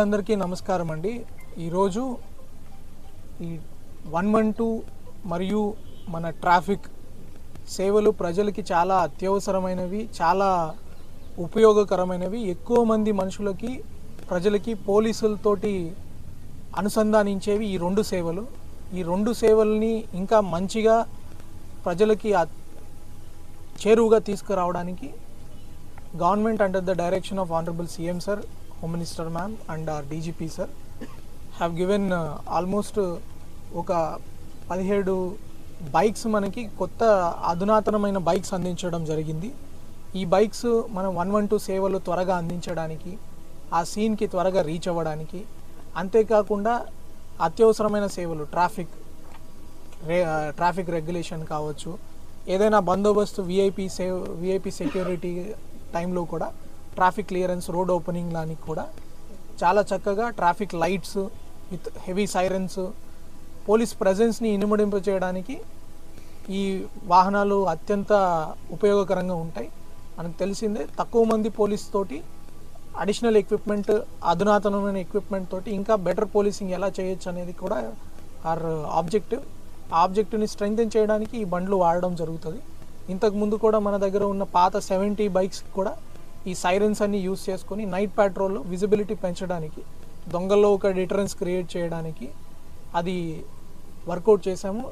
అందరికీ నమస్కారం అండి. ఈరోజు ఈ 112 మరియు మన ట్రాఫిక్ సేవలు ప్రజలకి చాలా అత్యవసరమైనవి, చాలా ఉపయోగకరమైనవి. ఎక్కువ మంది మనుషులకి, ప్రజలకి పోలీసులతోటి అనుసంధానించేవి ఈ రెండు సేవలు. ఈ రెండు సేవల్ని ఇంకా మంచిగా ప్రజలకి చేరువుగా తీసుకురావడానికి government under the direction of honourable CM sir, Home Minister ma'am and our DGP sir have given almost ఒక 17 బైక్స్ మనకి కొత్త అధునాతనమైన బైక్స్ అందించడం జరిగింది. ఈ బైక్స్ మనం 112 సేవలు త్వరగా అందించడానికి, ఆ సీన్కి త్వరగా రీచ్ అవ్వడానికి, అంతేకాకుండా అత్యవసరమైన సేవలు ట్రాఫిక్ రెగ్యులేషన్ కావచ్చు, ఏదైనా బందోబస్తు విఐపి సెక్యూరిటీ టైంలో కూడా ట్రాఫిక్ క్లియరెన్స్, రోడ్ ఓపెనింగ్ లానికి కూడా చాలా చక్కగా traffic lights with heavy sirens, police ప్రెజెన్స్ని ఇనుమడింప చేయడానికి ఈ వాహనాలు అత్యంత ఉపయోగకరంగా ఉంటాయి. మనకు తెలిసిందే, తక్కువ మంది పోలీస్ తోటి అడిషనల్ ఎక్విప్మెంట్, అధునాతనమైన ఎక్విప్మెంట్ తోటి ఇంకా బెటర్ పోలీసింగ్ ఎలా చేయొచ్చు అనేది కూడా ఆర్ ఆబ్జెక్టివ్. ఆ ఆబ్జెక్టివ్ని స్ట్రెంగ్తెన్ చేయడానికి ఈ బండ్లు వాడడం జరుగుతుంది. ఇంతకుముందు కూడా మన దగ్గర ఉన్న పాత 70 బైక్స్ కూడా ఈ సైరన్స్ అన్ని యూజ్ చేసుకొని నైట్ పెట్రోల్లో విజిబిలిటీ పెంచడానికి, దొంగల్లో ఒక డిటరెన్స్ క్రియేట్ చేయడానికి అది వర్కౌట్ చేసాము.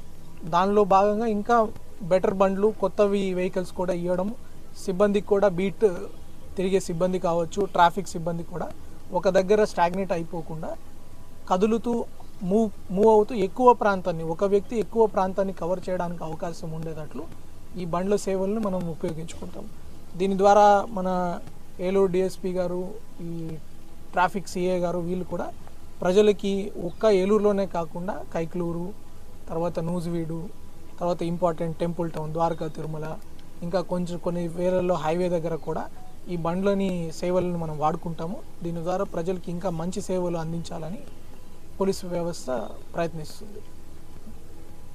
దానిలో భాగంగా ఇంకా బెటర్ బండ్లు, కొత్తవి వెహికల్స్ కూడా ఇవ్వడం, సిబ్బందికి కూడా బీట్ తిరిగే సిబ్బంది కావచ్చు, ట్రాఫిక్ సిబ్బంది కూడా ఒక దగ్గర స్టాగ్నేట్ అయిపోకుండా కదులుతూ మూవ్ అవుతూ ఒక వ్యక్తి ఎక్కువ ప్రాంతాన్ని కవర్ చేయడానికి అవకాశం ఉండేటట్లు ఈ బండ్ల సేవలను మనం ఉపయోగించుకుంటాం. దీని ద్వారా మన ఏలూరు డిఎస్పీ గారు, ఈ ట్రాఫిక్ సిఏ గారు వీళ్ళు కూడా ప్రజలకి ఒక్క ఏలూరులోనే కాకుండా కైక్లూరు, తర్వాత నూజివీడు, తర్వాత important temple town Dwaraka, Tirumala, ఇంకా కొన్ని వేరేల్లో హైవే దగ్గర కూడా ఈ బండ్లని సేవలను మనం వాడుకుంటాము. దీని ద్వారా ప్రజలకి ఇంకా మంచి సేవలు అందించాలని పోలీసు వ్యవస్థ ప్రయత్నిస్తుంది.